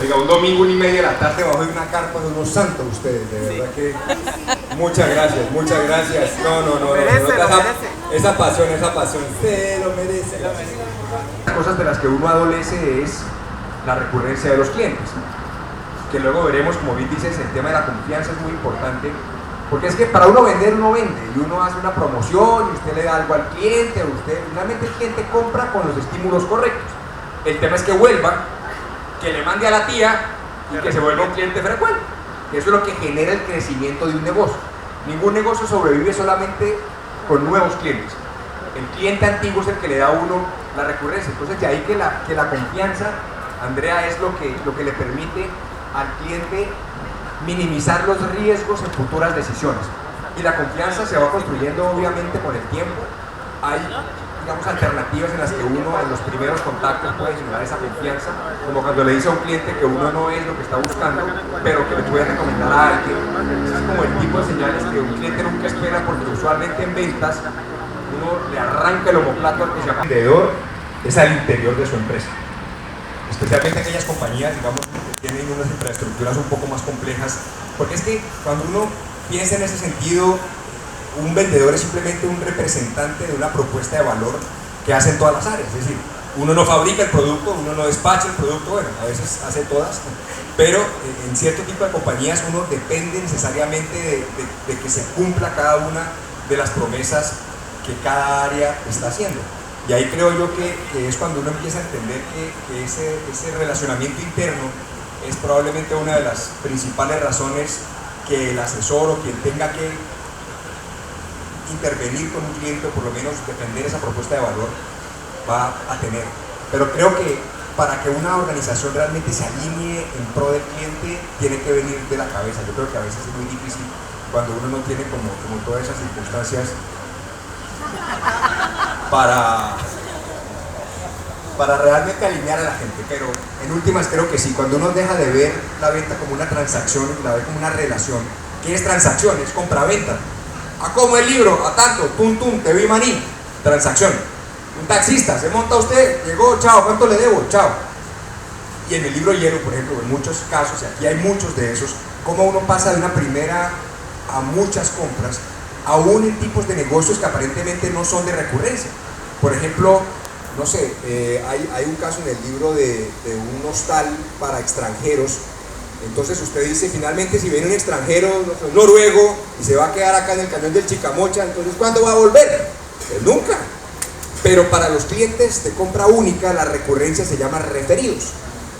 Oiga, un domingo 1:30 de la tarde bajo de una carpa de unos santos ustedes, de verdad que... Muchas gracias, muchas gracias. No, esa pasión, se lo merece. Las cosas de las que uno adolece es la recurrencia de los clientes, que luego veremos, como bien dices, el tema de la confianza es muy importante, porque es que para uno vender, uno vende, y uno hace una promoción, y usted le da algo al cliente, o usted, finalmente el cliente compra con los estímulos correctos. El tema es que vuelva, que le mande a la tía, y que se vuelva un cliente frecuente. Eso es lo que genera el crecimiento de un negocio. Ningún negocio sobrevive solamente con nuevos clientes. El cliente antiguo es el que le da a uno la recurrencia. Entonces de ahí que la confianza, Andrea, es lo que le permite al cliente minimizar los riesgos en futuras decisiones. Y la confianza se va construyendo obviamente con el tiempo. Hay, digamos, alternativas en las que uno en los primeros contactos puede generar esa confianza, como cuando le dice a un cliente que uno no es lo que está buscando, pero que le puede recomendar a alguien. Ese es como el tipo de señales que un cliente nunca espera, porque usualmente en ventas uno le arranca el omoplato al que se llama vendedor, es al interior de su empresa. Especialmente aquellas compañías, digamos, que tienen unas infraestructuras un poco más complejas, porque es que cuando uno piensa en ese sentido, un vendedor es simplemente un representante de una propuesta de valor que hace en todas las áreas. Es decir, uno no fabrica el producto, uno no despacha el producto, bueno, a veces hace todas, pero en cierto tipo de compañías uno depende necesariamente de que se cumpla cada una de las promesas que cada área está haciendo. Y ahí creo yo que es cuando uno empieza a entender que ese relacionamiento interno es probablemente una de las principales razones que el asesor o quien tenga que intervenir con un cliente, o por lo menos defender esa propuesta de valor, va a tener. Pero creo que para que una organización realmente se alinee en pro del cliente, tiene que venir de la cabeza. Yo creo que a veces es muy difícil cuando uno no tiene como todas esas circunstancias para realmente alinear a la gente. Pero en últimas creo que sí, cuando uno deja de ver la venta como una transacción y la ve como una relación. ¿Qué es transacción? Es compra-venta. ¿A cómo el libro? A tanto, tum tum, te vi maní, transacción. Un taxista, se monta usted, llegó, chao, ¿cuánto le debo? Chao. Y en el libro Hielo, por ejemplo, en muchos casos, y aquí hay muchos de esos, cómo uno pasa de una primera a muchas compras, aún en tipos de negocios que aparentemente no son de recurrencia. Por ejemplo, no sé, hay un caso en el libro de un hostal para extranjeros. Entonces usted dice, finalmente, si viene un extranjero, un noruego, y se va a quedar acá en el cañón del Chicamocha, entonces ¿cuándo va a volver? Pues nunca. Pero para los clientes de compra única, la recurrencia se llama referidos.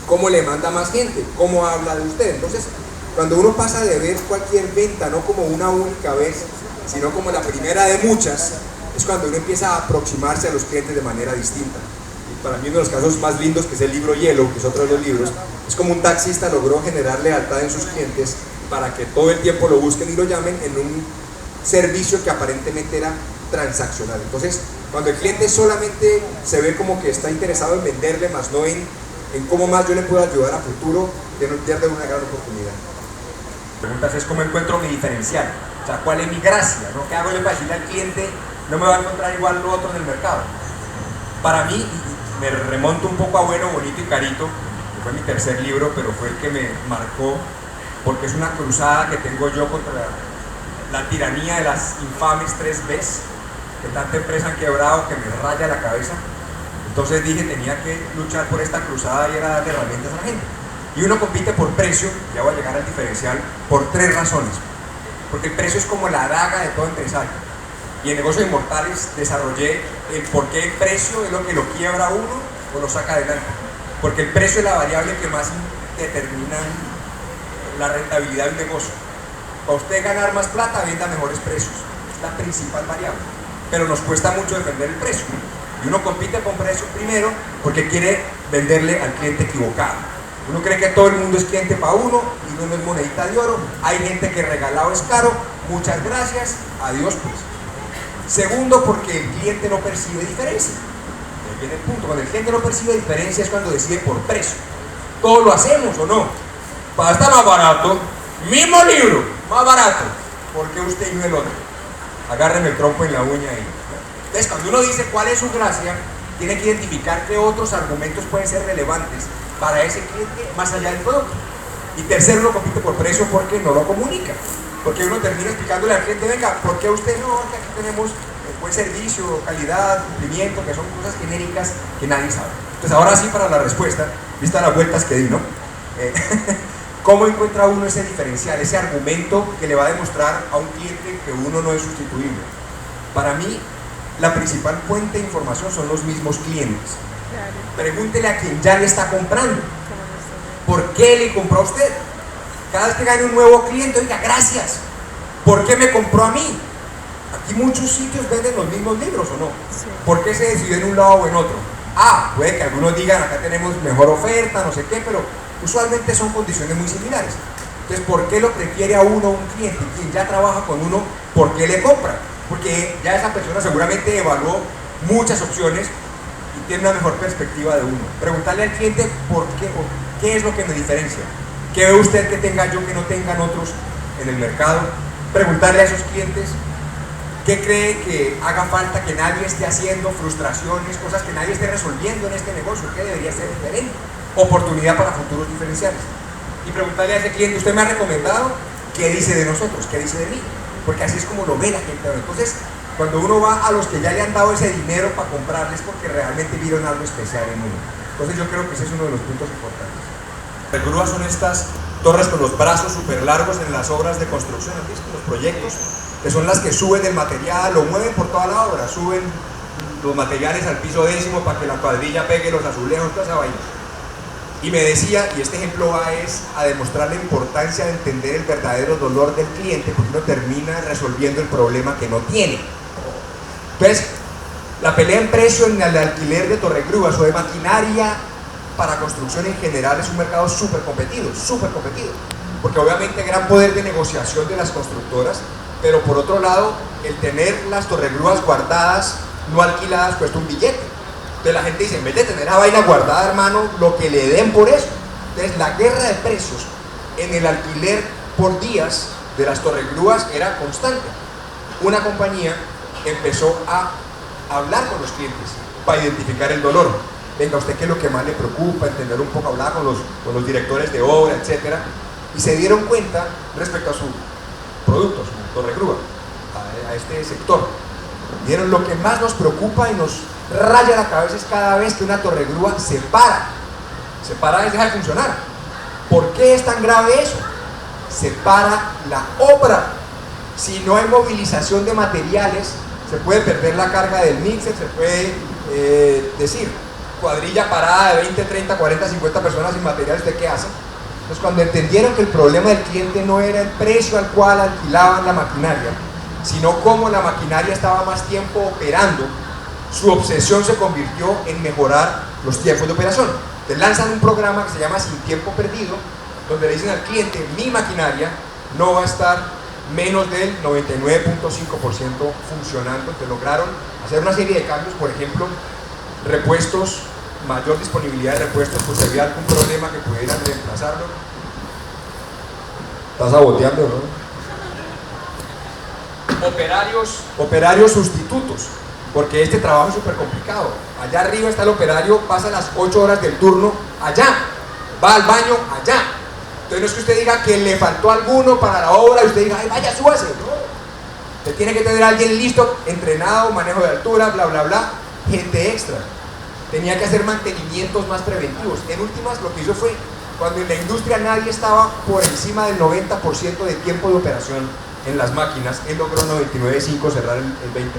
¿Cómo le manda más gente? ¿Cómo habla de usted? Entonces, cuando uno pasa de ver cualquier venta no como una única vez, sino como la primera de muchas, es cuando uno empieza a aproximarse a los clientes de manera distinta. Y para mí uno de los casos más lindos, que es el libro Hielo, que es otro de los libros, es como un taxista logró generar lealtad en sus clientes para que todo el tiempo lo busquen y lo llamen en un servicio que aparentemente era transaccional. Entonces, cuando el cliente solamente se ve como que está interesado en venderle, más no en cómo más yo le puedo ayudar a futuro, pierde una gran oportunidad. La pregunta es: ¿cómo encuentro mi diferencial? O sea, ¿cuál es mi gracia? ¿No? ¿Qué hago yo para decirle al cliente no me va a encontrar igual lo otro en el mercado? Para mí, me remonto un poco a Bueno, Bonito y Carito, que fue mi tercer libro, pero fue el que me marcó, porque es una cruzada que tengo yo contra la tiranía de las infames 3 Bs, que tanta empresa han quebrado que me raya la cabeza. Entonces dije, tenía que luchar por esta cruzada y era darle herramientas a la gente. Y uno compite por precio, ya voy a llegar al diferencial, por 3 razones. Porque el precio es como la daga de todo empresario. Y en Negocios Inmortales desarrollé el por qué el precio es lo que lo quiebra a uno o lo saca adelante. Porque el precio es la variable que más determina la rentabilidad del negocio. Para usted ganar más plata, venda mejores precios. Es la principal variable. Pero nos cuesta mucho defender el precio. Y uno compite con precio primero porque quiere venderle al cliente equivocado. Uno cree que todo el mundo es cliente para uno y uno no es monedita de oro. Hay gente que regalado es caro. Muchas gracias. Adiós pues. Segundo, porque el cliente no percibe diferencia. Ahí viene el punto. Cuando el cliente no percibe diferencia es cuando decide por precio. ¿Todos lo hacemos o no? Para estar más barato, mismo libro, más barato. ¿Por qué usted y no el otro? Agárreme el trompo en la uña ahí. Entonces, cuando uno dice cuál es su gracia, tiene que identificar qué otros argumentos pueden ser relevantes para ese cliente más allá del producto. Y tercero, no compite por precio porque no lo comunica. Porque uno termina explicándole al cliente, venga, ¿por qué usted no? Que aquí tenemos buen servicio, calidad, cumplimiento, que son cosas genéricas que nadie sabe. Entonces ahora sí, para la respuesta, vista las vueltas que di, ¿no? ¿Cómo encuentra uno ese diferencial, ese argumento que le va a demostrar a un cliente que uno no es sustituible? Para mí, la principal fuente de información son los mismos clientes. Claro. Pregúntele a quien ya le está comprando. ¿Por qué le compró a usted? Cada vez que gane un nuevo cliente, oiga, gracias. ¿Por qué me compró a mí? Aquí muchos sitios venden los mismos libros, ¿o no? Sí. ¿Por qué se decidió en un lado o en otro? Puede que algunos digan, acá tenemos mejor oferta, no sé qué, pero usualmente son condiciones muy similares. Entonces, ¿por qué lo prefiere a uno un cliente? Quien ya trabaja con uno, ¿por qué le compra? Porque ya esa persona seguramente evaluó muchas opciones y tiene una mejor perspectiva de uno. Preguntarle al cliente por qué, o qué es lo que me diferencia. ¿Qué ve usted que tenga yo que no tengan otros en el mercado? Preguntarle a esos clientes qué cree que haga falta que nadie esté haciendo, frustraciones, cosas que nadie esté resolviendo en este negocio, qué debería ser diferente, oportunidad para futuros diferenciales. Y preguntarle a ese cliente, usted me ha recomendado, ¿qué dice de nosotros? ¿Qué dice de mí? Porque así es como lo ve la gente. Entonces, cuando uno va a los que ya le han dado ese dinero para comprarles, porque realmente vieron algo especial en uno. Entonces yo creo que ese es uno de los puntos importantes. Las grúas son estas torres con los brazos súper largos en las obras de construcción, ¿has visto? Los proyectos, que son las que suben el material, lo mueven por toda la obra, suben los materiales al piso décimo para que la cuadrilla pegue los azulejos, toda esa vaina. Y me decía, y este ejemplo va a demostrar la importancia de entender el verdadero dolor del cliente, porque uno termina resolviendo el problema que no tiene. Entonces, la pelea en precio en el alquiler de torregrúas o de maquinaria para construcción en general es un mercado súper competido, porque obviamente hay gran poder de negociación de las constructoras, pero por otro lado, el tener las torregrúas guardadas, no alquiladas, cuesta un billete. Entonces la gente dice, en vez de tener la vaina guardada, hermano, lo que le den por eso. Entonces la guerra de precios en el alquiler por días de las torregrúas era constante. Una compañía empezó a hablar con los clientes para identificar el dolor. Venga, ¿usted qué es lo que más le preocupa? Entender un poco, hablar con los directores de obra, etc. Y se dieron cuenta respecto a su producto, su torregrúa, a este sector. Vieron lo que más nos preocupa y nos raya la cabeza es cada vez que una torregrúa se para y deja de funcionar. ¿Por qué es tan grave eso? Se para la obra. Si no hay movilización de materiales, se puede perder la carga del mixer, se puede decir, cuadrilla parada de 20, 30, 40, 50 personas sin materiales, ¿usted qué hace? Entonces cuando entendieron que el problema del cliente no era el precio al cual alquilaban la maquinaria, sino cómo la maquinaria estaba más tiempo operando, su obsesión se convirtió en mejorar los tiempos de operación. Te lanzan un programa que se llama Sin Tiempo Perdido, donde le dicen al cliente, mi maquinaria no va a estar menos del 99.5% funcionando. Entonces lograron hacer una serie de cambios, por ejemplo, repuestos, mayor disponibilidad de repuestos, pues si había algún problema que pudieran reemplazarlo. Estás saboteando, ¿no? Operarios sustitutos, porque este trabajo es súper complicado. Allá arriba está el operario, pasa las 8 horas del turno allá, va al baño allá. Entonces no es que usted diga que le faltó alguno para la obra y usted diga, ay, vaya, súbase. No. Usted tiene que tener a alguien listo, entrenado, manejo de altura, bla, bla, bla, gente extra. Tenía que hacer mantenimientos más preventivos. En últimas, lo que hizo fue, cuando en la industria nadie estaba por encima del 90% de tiempo de operación en las máquinas, él logró 99.5 cerrar el 2022.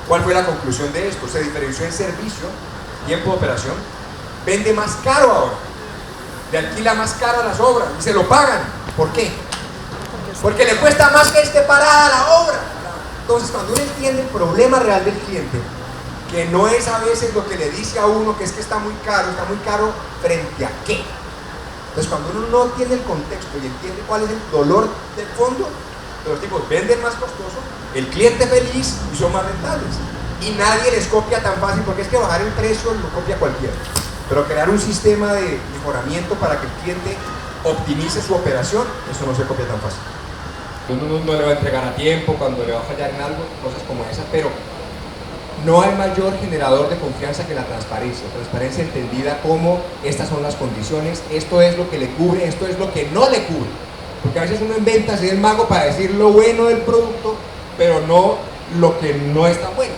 ¿Cuál fue la conclusión de esto? Se diferenció en servicio, tiempo de operación, vende más caro ahora, le alquila más caro las obras y se lo pagan. ¿Por qué? Porque le cuesta más que esté parada la obra. Entonces, cuando uno entiende el problema real del cliente, que no es a veces lo que le dice a uno que es que está muy caro frente a qué. Entonces, cuando uno no entiende el contexto y entiende cuál es el dolor del fondo, los tipos venden más costoso, el cliente feliz y son más rentables. Y nadie les copia tan fácil, porque es que bajar el precio lo copia cualquiera. Pero crear un sistema de mejoramiento para que el cliente optimice su operación, eso no se copia tan fácil. Uno no le va a entregar a tiempo, cuando le va a fallar en algo, cosas como esas, pero no hay mayor generador de confianza que la transparencia. Transparencia entendida como estas son las condiciones, esto es lo que le cubre, esto es lo que no le cubre. Porque a veces uno inventa así el mago para decir lo bueno del producto, pero no lo que no está bueno.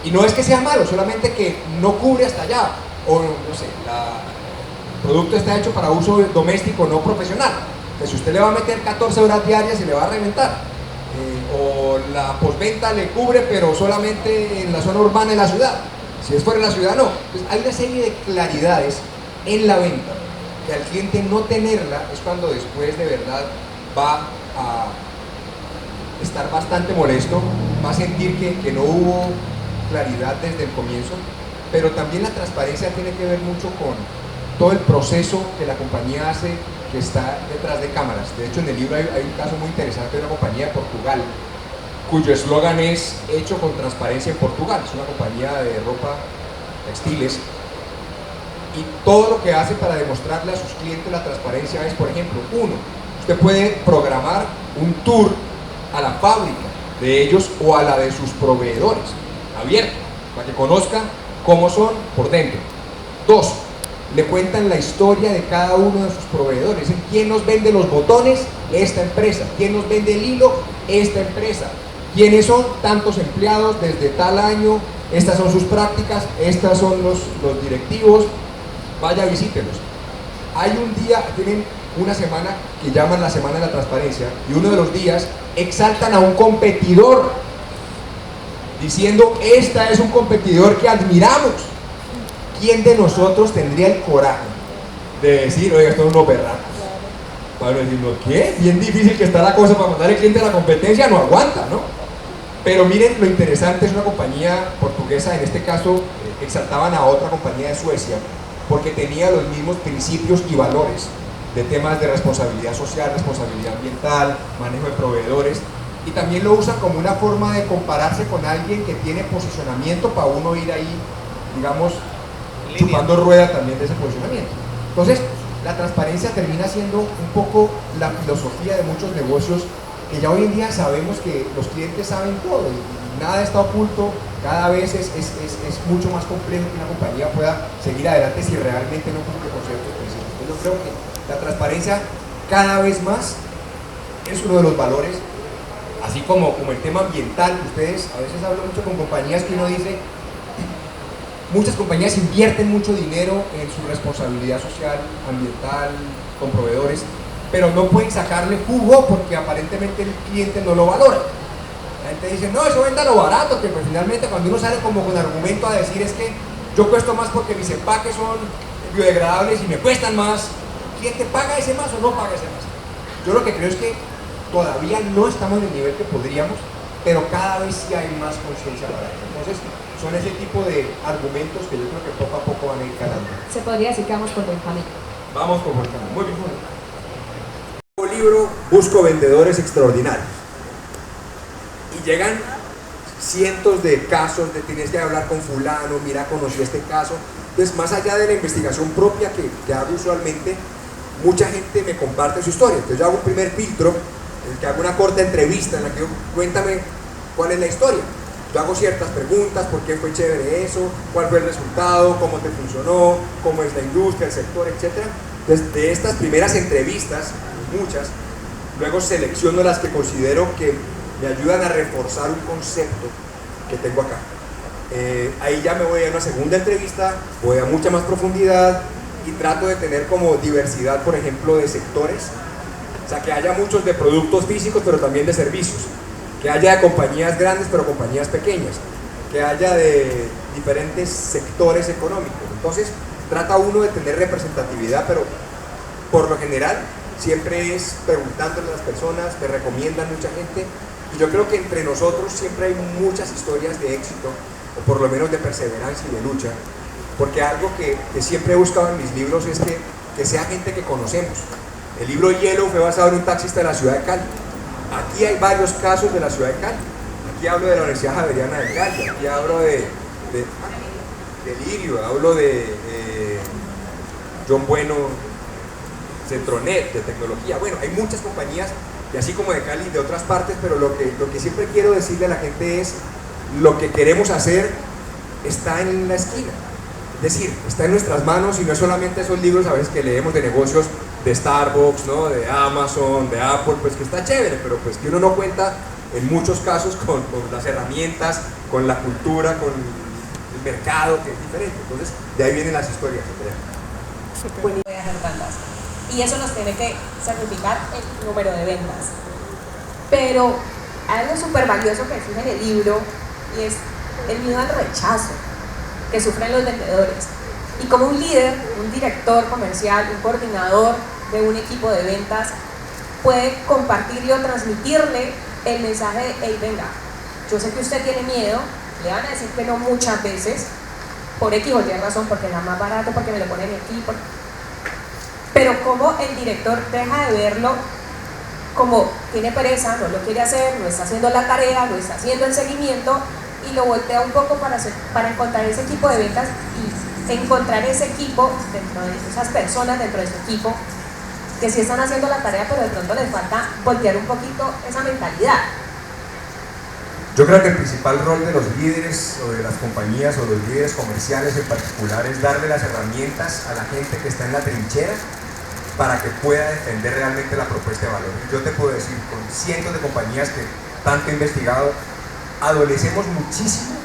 Y no es que sea malo, solamente que no cubre hasta allá. O no sé, el producto está hecho para uso doméstico, no profesional. Entonces, si usted le va a meter 14 horas diarias, se le va a reventar. O la postventa le cubre, pero solamente en la zona urbana de la ciudad. Si es fuera de la ciudad, no. Entonces, hay una serie de claridades en la venta que al cliente no tenerla es cuando después de verdad va a estar bastante molesto, va a sentir que no hubo claridad desde el comienzo, pero también la transparencia tiene que ver mucho con todo el proceso que la compañía hace, que está detrás de cámaras. De hecho, en el libro hay un caso muy interesante de una compañía de Portugal, cuyo eslogan es hecho con transparencia en Portugal. Es una compañía de ropa, textiles, y todo lo que hace para demostrarle a sus clientes la transparencia es, por ejemplo, uno, usted puede programar un tour a la fábrica de ellos o a la de sus proveedores, abierto, para que conozcan cómo son por dentro. Dos, le cuentan la historia de cada uno de sus proveedores. ¿Quién nos vende los botones? Esta empresa. ¿Quién nos vende el hilo? Esta empresa. ¿Quiénes son? Tantos empleados desde tal año, estas son sus prácticas, estas son los directivos, vaya, visítelos. Hay un día, tienen una semana que llaman la Semana de la Transparencia, y uno de los días exaltan a un competidor, diciendo, esta es un competidor que admiramos. ¿Quién de nosotros tendría el coraje de decir, oiga, estos son unos berracos? Para decirnos, ¿qué? Bien difícil que está la cosa para mandar al cliente a la competencia, no aguanta, ¿no? Pero miren, lo interesante es una compañía portuguesa, en este caso, exaltaban a otra compañía de Suecia, porque tenía los mismos principios y valores de temas de responsabilidad social, responsabilidad ambiental, manejo de proveedores, y también lo usan como una forma de compararse con alguien que tiene posicionamiento para uno ir ahí, digamos, chupando rueda también de ese posicionamiento. Entonces, la transparencia termina siendo un poco la filosofía de muchos negocios que ya hoy en día sabemos que los clientes saben todo y nada está oculto. Cada vez es mucho más complejo que una compañía pueda seguir adelante si realmente no cumple con ciertos principios. Entonces, yo creo que la transparencia cada vez más es uno de los valores, así como el tema ambiental. Ustedes a veces hablan mucho con compañías que uno dice, muchas compañías invierten mucho dinero en su responsabilidad social, ambiental, con proveedores, pero no pueden sacarle jugo porque aparentemente el cliente no lo valora. La gente dice, no, eso véndalo barato, que pues finalmente cuando uno sale como con argumento a decir es que yo cuesto más porque mis empaques son biodegradables y me cuestan más, ¿el cliente paga ese más o no paga ese más? Yo lo que creo es que todavía no estamos en el nivel que podríamos, pero cada vez sí hay más conciencia para eso. Entonces, son ese tipo de argumentos que yo creo que poco a poco van a ir calando. Se podría decir que vamos por buen camino. Vamos por buen camino. Muy bien. El libro Busco Vendedores Extraordinarios. Y llegan cientos de casos de tienes que hablar con fulano, mira, conocí este caso. Entonces, más allá de la investigación propia que hago usualmente, mucha gente me comparte su historia. Entonces yo hago un primer filtro, en el que hago una corta entrevista en la que yo, cuéntame cuál es la historia. Yo hago ciertas preguntas, por qué fue chévere eso, cuál fue el resultado, cómo te funcionó, cómo es la industria, el sector, etc. Entonces, de estas primeras entrevistas, muchas, luego selecciono las que considero que me ayudan a reforzar un concepto que tengo acá. Ahí ya me voy a una segunda entrevista, voy a mucha más profundidad y trato de tener como diversidad, por ejemplo, de sectores. O sea, que haya muchos de productos físicos, pero también de servicios. Que haya de compañías grandes, pero compañías pequeñas. Que haya de diferentes sectores económicos. Entonces, trata uno de tener representatividad, pero por lo general, siempre es preguntándole a las personas, me recomiendan mucha gente. Y yo creo que entre nosotros siempre hay muchas historias de éxito, o por lo menos de perseverancia y de lucha. Porque algo que siempre he buscado en mis libros es que sea gente que conocemos. El libro Yellow fue basado en un taxista de la ciudad de Cali. Aquí hay varios casos de la ciudad de Cali. Aquí hablo de la Universidad Javeriana de Cali, aquí hablo de Lirio, hablo de John Bueno, Centronet, de tecnología. Bueno, hay muchas compañías, y así como de Cali y de otras partes, pero lo que siempre quiero decirle a la gente es lo que queremos hacer está en la esquina. Es decir, está en nuestras manos y no es solamente esos libros a veces que leemos de negocios de Starbucks, ¿no? De Amazon, de Apple, pues que está chévere, pero pues que uno no cuenta en muchos casos con las herramientas, con la cultura, con el mercado, que es diferente. Entonces, de ahí vienen las historias, Andrea. Voy a hacer tantas. Y eso nos tiene que sacrificar el número de ventas. Pero hay algo súper valioso que exige en el libro y es el miedo al rechazo que sufren los vendedores. Y como un líder, un director comercial, un coordinador de un equipo de ventas puede compartirle o transmitirle el mensaje de: hey, venga, yo sé que usted tiene miedo, le van a decir que no muchas veces, por X o Y razón, porque es más barato, porque me lo ponen aquí, pero como el director deja de verlo como tiene pereza, no lo quiere hacer, no está haciendo la tarea, no está haciendo el seguimiento, y lo voltea un poco para encontrar ese equipo de ventas y encontrar ese equipo dentro de esas personas dentro de su equipo que sí están haciendo la tarea, pero de pronto les falta voltear un poquito esa mentalidad. Yo creo que el principal rol de los líderes o de las compañías o de los líderes comerciales en particular es darle las herramientas a la gente que está en la trinchera para que pueda defender realmente la propuesta de valor. Yo te puedo decir, con cientos de compañías que tanto he investigado, adolecemos muchísimo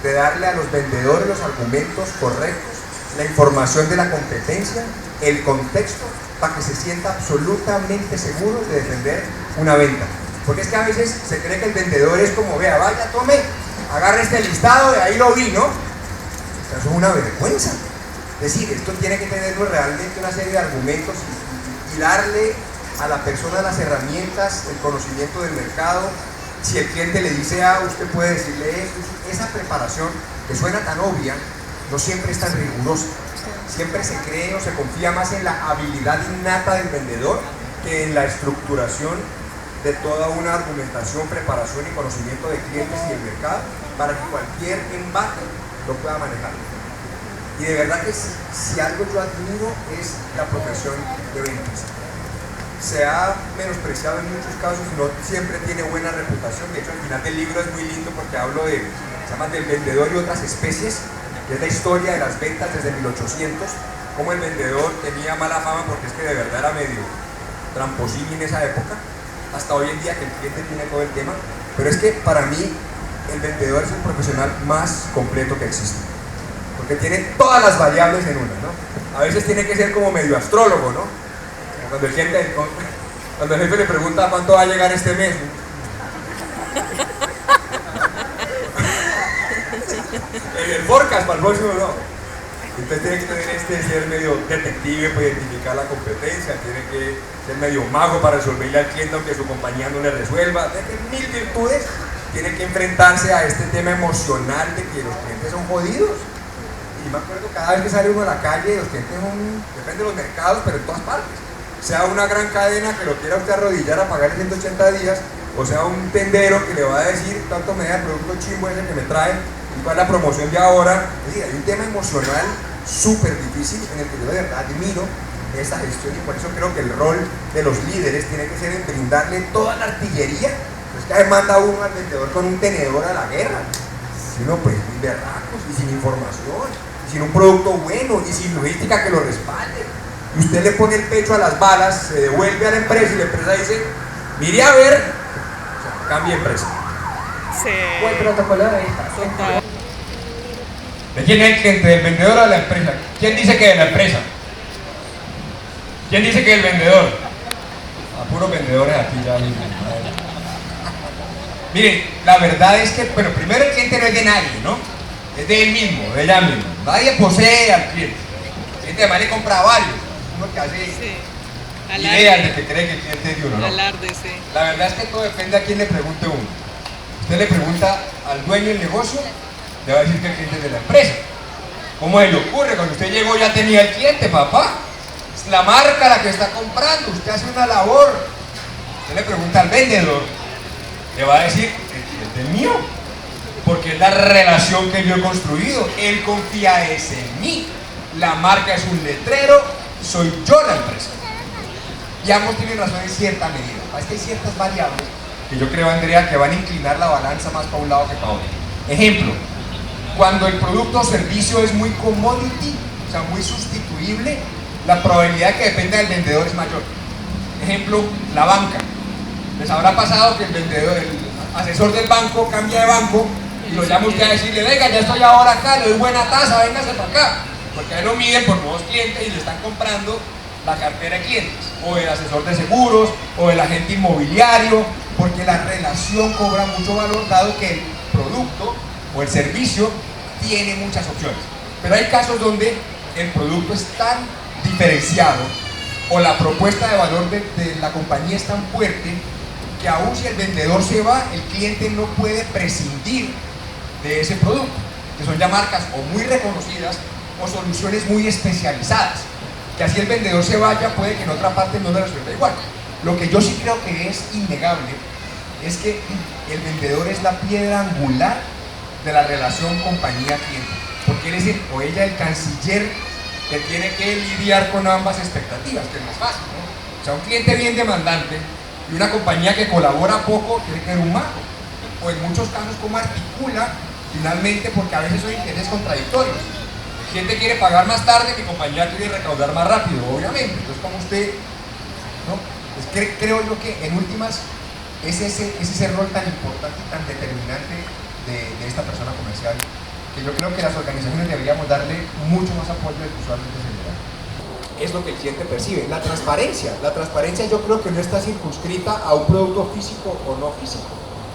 de darle a los vendedores los argumentos correctos, la información de la competencia, el contexto, para que se sienta absolutamente seguro de defender una venta. Porque es que a veces se cree que el vendedor es como: vea, vaya, tome, agarre este listado, de ahí lo vi, ¿no? Eso es una vergüenza. Es decir, esto tiene que tener realmente una serie de argumentos y darle a la persona las herramientas, el conocimiento del mercado. Si el cliente le dice A, usted puede decirle esto. Esa preparación, que suena tan obvia, no siempre es tan rigurosa. Siempre se cree o se confía más en la habilidad innata del vendedor que en la estructuración de toda una argumentación, preparación y conocimiento de clientes y del mercado para que cualquier embate lo pueda manejar. Y de verdad que si algo yo admiro es la profesión de ventas. Se ha menospreciado en muchos casos y no siempre tiene buena reputación. De hecho, al final del libro es muy lindo porque hablo de, se llama del vendedor y otras especies, que es la historia de las ventas desde 1800, cómo el vendedor tenía mala fama porque es que de verdad era medio tramposín en esa época, hasta hoy en día que el cliente tiene todo el tema. Pero es que para mí el vendedor es el profesional más completo que existe, porque tiene todas las variables en una, ¿no? A veces tiene que ser como medio astrólogo, ¿no? Cuando el jefe le pregunta cuánto va a llegar este mes, el forecast para el próximo, no. Entonces tiene que tener ser medio detective para identificar la competencia, tiene que ser medio mago para resolverle al cliente aunque su compañía no le resuelva, tiene mil virtudes, tiene que enfrentarse a este tema emocional de que los clientes son jodidos. Y me acuerdo cada vez que sale uno a la calle, los clientes son, depende de los mercados, pero en todas partes. Sea una gran cadena que lo quiera usted arrodillar a pagar 180 días, o sea un tendero que le va a decir cuánto me da el producto chimbo ese que me trae y cuál es la promoción de ahora. Es decir, hay un tema emocional súper difícil en el que yo de verdad admiro esta gestión, y por eso creo que el rol de los líderes tiene que ser en brindarle toda la artillería. Pues que manda uno al vendedor con un tenedor a la guerra, sino pues muy berracos y sin información, y sin un producto bueno y sin logística que lo respalde. Y usted le pone el pecho a las balas, se devuelve a la empresa y la empresa dice: mire a ver, o sea, cambie empresa. Sí. O el protocolo de ventas. ¿De quién es el cliente? ¿Del vendedor o de la empresa? ¿Quién dice que de la empresa? ¿Quién dice que del vendedor? A puros vendedores aquí ya. Miren, la verdad es que, bueno, primero el cliente no es de nadie, ¿no? Es de él mismo, de ella misma. Nadie posee al cliente. El cliente además le compra a varios. Uno que hace ideas de que cree que el cliente es de uno, ¿no? Alarde, sí. La verdad es que todo depende a quién le pregunte uno. Usted le pregunta al dueño del negocio, le va a decir que el cliente es de la empresa. ¿Cómo se le ocurre? Cuando usted llegó ya tenía el cliente, papá. Es la marca la que está comprando, usted hace una labor. Usted le pregunta al vendedor, le va a decir: el cliente es mío, porque es la relación que yo he construido. Él confía en mí. La marca es un letrero, soy yo la empresa. Y ambos tienen razón en cierta medida. Es que hay ciertas variables que yo creo, Andrea, que van a inclinar la balanza más para un lado que para otro. Ejemplo, Cuando el producto o servicio es muy commodity, o sea, muy sustituible, la probabilidad que dependa del vendedor es mayor. Ejemplo, la banca. Les habrá pasado que el vendedor, el asesor del banco cambia de banco y lo llama usted a decirle, venga, ya estoy ahora acá, le doy buena tasa, véngase para acá. Porque ahí lo miden por nuevos clientes y le están comprando la cartera de clientes, o el asesor de seguros, o el agente inmobiliario, porque la relación cobra mucho valor dado que el producto o el servicio tiene muchas opciones. Pero hay casos donde el producto es tan diferenciado o la propuesta de valor de la compañía es tan fuerte que aún si el vendedor se va, el cliente no puede prescindir de ese producto, que son ya marcas o muy reconocidas o soluciones muy especializadas, que así el vendedor se vaya, puede que en otra parte no le resuelva igual. Lo que yo sí creo que es innegable es que el vendedor es la piedra angular de la relación compañía-cliente, porque él es el, o ella el canciller que tiene que lidiar con ambas expectativas, que es más fácil, ¿no? O sea, un cliente bien demandante y una compañía que colabora poco tiene que ver un mago, o en muchos casos cómo articula finalmente, porque a veces son intereses contradictorios. El cliente quiere pagar más tarde, mi compañía quiere recaudar más rápido, obviamente. Entonces, como usted, ¿no? Pues creo yo que en últimas es ese rol tan importante y tan determinante de esta persona comercial, que yo creo que las organizaciones deberíamos darle mucho más apoyo del que usualmente se le da. Es lo que el cliente percibe. La transparencia yo creo que no está circunscrita a un producto físico o no físico.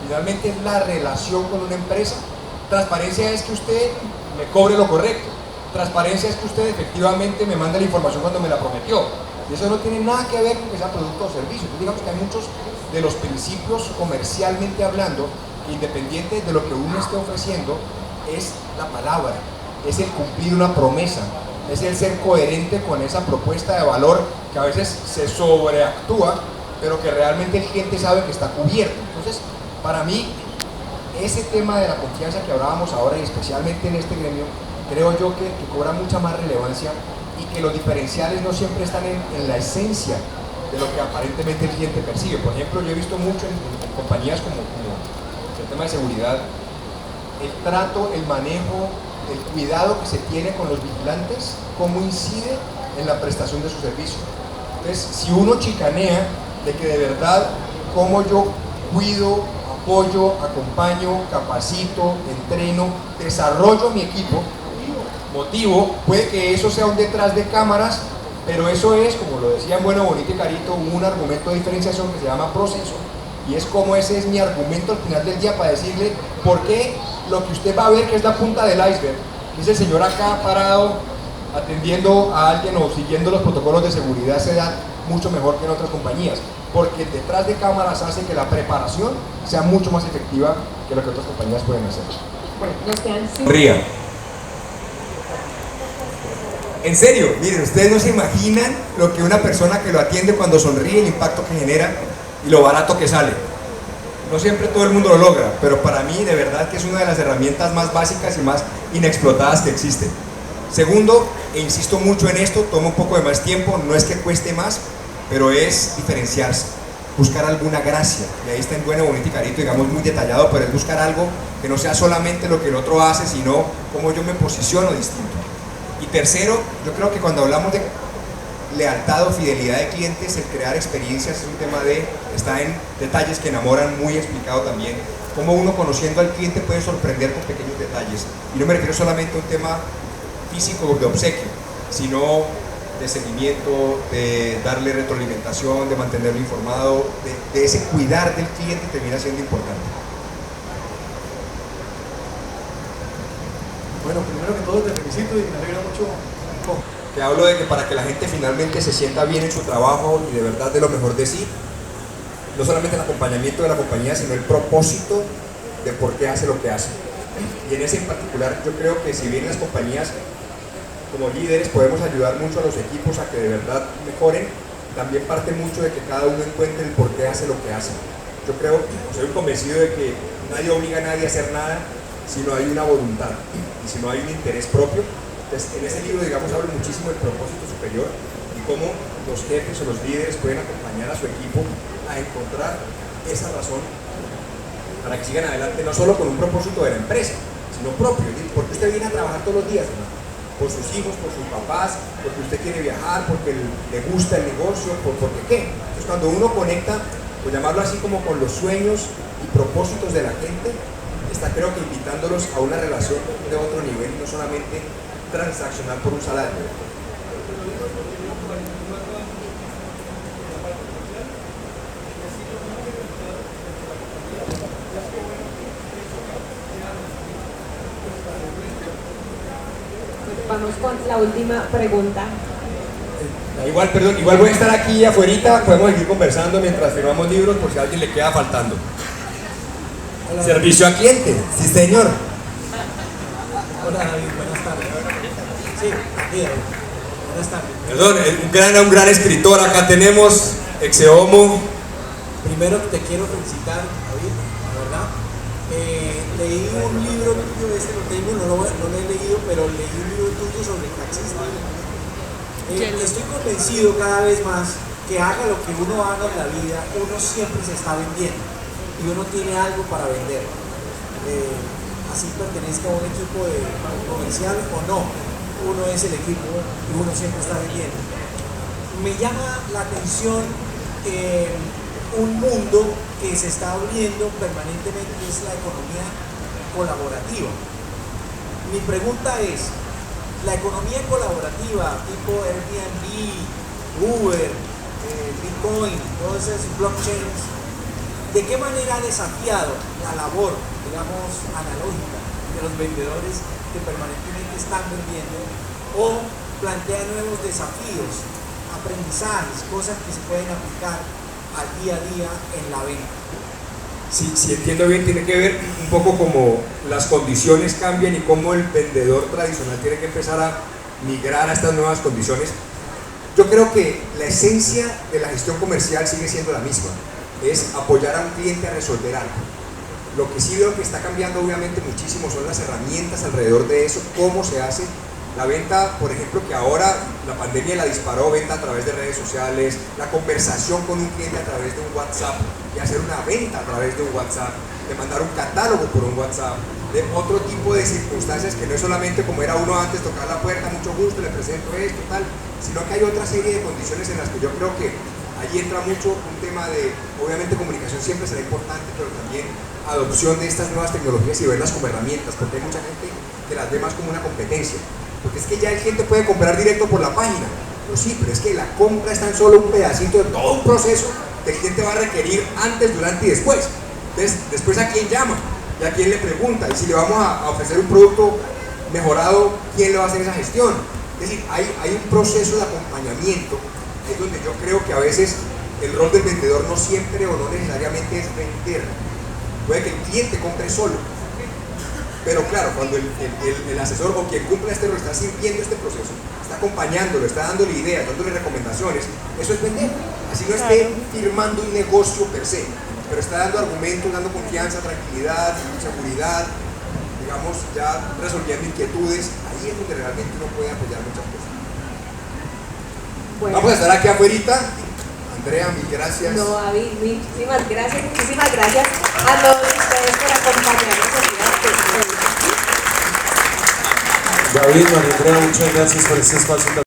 Finalmente es la relación con una empresa. Transparencia es que usted me cobre lo correcto. Transparencia es que usted efectivamente me manda la información cuando me la prometió. Y eso no tiene nada que ver con que sea producto o servicio. Entonces, digamos que hay muchos de los principios comercialmente hablando, que independiente de lo que uno esté ofreciendo, es la palabra, es el cumplir una promesa, es el ser coherente con esa propuesta de valor que a veces se sobreactúa, pero que realmente el cliente sabe que está cubierto. Entonces, para mí, ese tema de la confianza que hablábamos ahora, y especialmente en este gremio, creo yo que cobra mucha más relevancia, y que los diferenciales no siempre están en la esencia de lo que aparentemente el cliente percibe. Por ejemplo, yo he visto mucho en compañías como el tema de seguridad, el trato, el manejo, el cuidado que se tiene con los vigilantes, cómo incide en la prestación de su servicio. Entonces, si uno chicanea de que de verdad, cómo yo cuido, apoyo, acompaño, capacito, entreno, desarrollo mi equipo, motivo, puede que eso sea un detrás de cámaras, pero eso es, como lo decían Bueno, Bonito y Carito, un argumento de diferenciación que se llama proceso, y es como ese es mi argumento al final del día para decirle por qué lo que usted va a ver que es la punta del iceberg, es el señor acá parado atendiendo a alguien o siguiendo los protocolos de seguridad, se da mucho mejor que en otras compañías, porque detrás de cámaras hace que la preparación sea mucho más efectiva que lo que otras compañías pueden hacer. Bueno, nos quedan 5. Ría. En serio, miren, ustedes no se imaginan lo que una persona que lo atiende cuando sonríe, el impacto que genera y lo barato que sale. No siempre todo el mundo lo logra, pero para mí de verdad que es una de las herramientas más básicas y más inexplotadas que existen. Segundo, e insisto mucho en esto, toma un poco de más tiempo, no es que cueste más, pero es diferenciarse, buscar alguna gracia. Y ahí está en Bueno, Bonito y Carito, digamos muy detallado, pero es buscar algo que no sea solamente lo que el otro hace, sino cómo yo me posiciono distinto. Y tercero, yo creo que cuando hablamos de lealtad o fidelidad de clientes, el crear experiencias es un tema está en detalles que enamoran, muy explicado también, cómo uno conociendo al cliente puede sorprender con pequeños detalles. Y no me refiero solamente a un tema físico de obsequio, sino de seguimiento, de darle retroalimentación, de mantenerlo informado, de ese cuidar del cliente termina siendo importante. Bueno, primero que todo te felicito y me alegra mucho. Te hablo de que para que la gente finalmente se sienta bien en su trabajo y de verdad de lo mejor de sí, no solamente el acompañamiento de la compañía, sino el propósito de por qué hace lo que hace. Y en ese en particular yo creo que si bien las compañías como líderes podemos ayudar mucho a los equipos a que de verdad mejoren, también parte mucho de que cada uno encuentre el por qué hace lo que hace. Yo creo, soy convencido de que nadie obliga a nadie a hacer nada si no hay una voluntad y si no hay un interés propio. Entonces, en ese libro, digamos, hablo muchísimo del propósito superior y cómo los jefes o los líderes pueden acompañar a su equipo a encontrar esa razón para que sigan adelante, no solo con un propósito de la empresa, sino propio, ¿sí? Porque usted viene a trabajar todos los días, ¿no? Por sus hijos, por sus papás, porque usted quiere viajar, porque le gusta el negocio, porque qué. Entonces cuando uno conecta, por llamarlo así, como con los sueños y propósitos de la gente, está creo que invitándolos a una relación de otro nivel, no solamente transaccional por un salario. Vamos con la última pregunta. Igual voy a estar aquí afuera, podemos seguir conversando mientras firmamos libros por si a alguien le queda faltando. Hola, Servicio a cliente, sí señor. hola David, buenas tardes. Sí, aquí David. Buenas tardes. Perdón, un gran escritor, acá tenemos, Exeomo. Primero te quiero felicitar, David, la verdad. Leí un libro tuyo, lo tengo, no lo he leído, pero leí un libro tuyo sobre taxista. Estoy convencido cada vez más que haga lo que uno haga en la vida, uno siempre se está vendiendo y uno tiene algo para vender. Así pertenezca a un equipo comercial o no, uno es el equipo y uno siempre está vendiendo. Me llama la atención un mundo que se está abriendo permanentemente, que es la economía colaborativa. Mi pregunta es, la economía colaborativa tipo Airbnb, Uber, Bitcoin, todos esos blockchains, ¿de qué manera ha desafiado la labor, digamos, analógica de los vendedores que permanentemente están vendiendo, o plantea nuevos desafíos, aprendizajes, cosas que se pueden aplicar al día a día en la venta? Si entiendo bien, tiene que ver un poco como las condiciones cambian y cómo el vendedor tradicional tiene que empezar a migrar a estas nuevas condiciones. Yo creo que la esencia de la gestión comercial sigue siendo la misma, es apoyar a un cliente a resolver algo. Lo que sí veo que está cambiando obviamente muchísimo son las herramientas alrededor de eso, cómo se hace la venta, por ejemplo, que ahora la pandemia la disparó, venta a través de redes sociales, la conversación con un cliente a través de un WhatsApp, y hacer una venta a través de un WhatsApp, de mandar un catálogo por un WhatsApp, de otro tipo de circunstancias que no es solamente como era uno antes, tocar la puerta, mucho gusto, le presento esto, tal, sino que hay otra serie de condiciones en las que yo creo que ahí entra mucho un tema de, obviamente comunicación siempre será importante, pero también adopción de estas nuevas tecnologías y verlas como herramientas, porque hay mucha gente que las ve más como una competencia. Porque es que ya el cliente puede comprar directo por la página. Pues sí, pero es que la compra es tan solo un pedacito de todo un proceso que el cliente va a requerir antes, durante y después. Entonces, después a quién llama y a quién le pregunta. Y si le vamos a ofrecer un producto mejorado, ¿quién le va a hacer esa gestión? Es decir, hay un proceso de acompañamiento. Es donde yo creo que a veces el rol del vendedor no siempre o no necesariamente es vender. Puede que el cliente compre solo. Pero claro, cuando el asesor o quien cumple este rol está sintiendo este proceso, está acompañándolo, está dándole ideas, dándole recomendaciones, eso es vender. Así no esté firmando un negocio per se, pero está dando argumentos, dando confianza, tranquilidad, seguridad, digamos, ya resolviendo inquietudes. Ahí es donde realmente uno puede apoyar muchas cosas. Bueno. Vamos a estar aquí afuera. Andrea, mil gracias. No, David, muchísimas gracias a todos ustedes por acompañarnos el día de hoy. David, María Andrea, muchas gracias por este espacio tan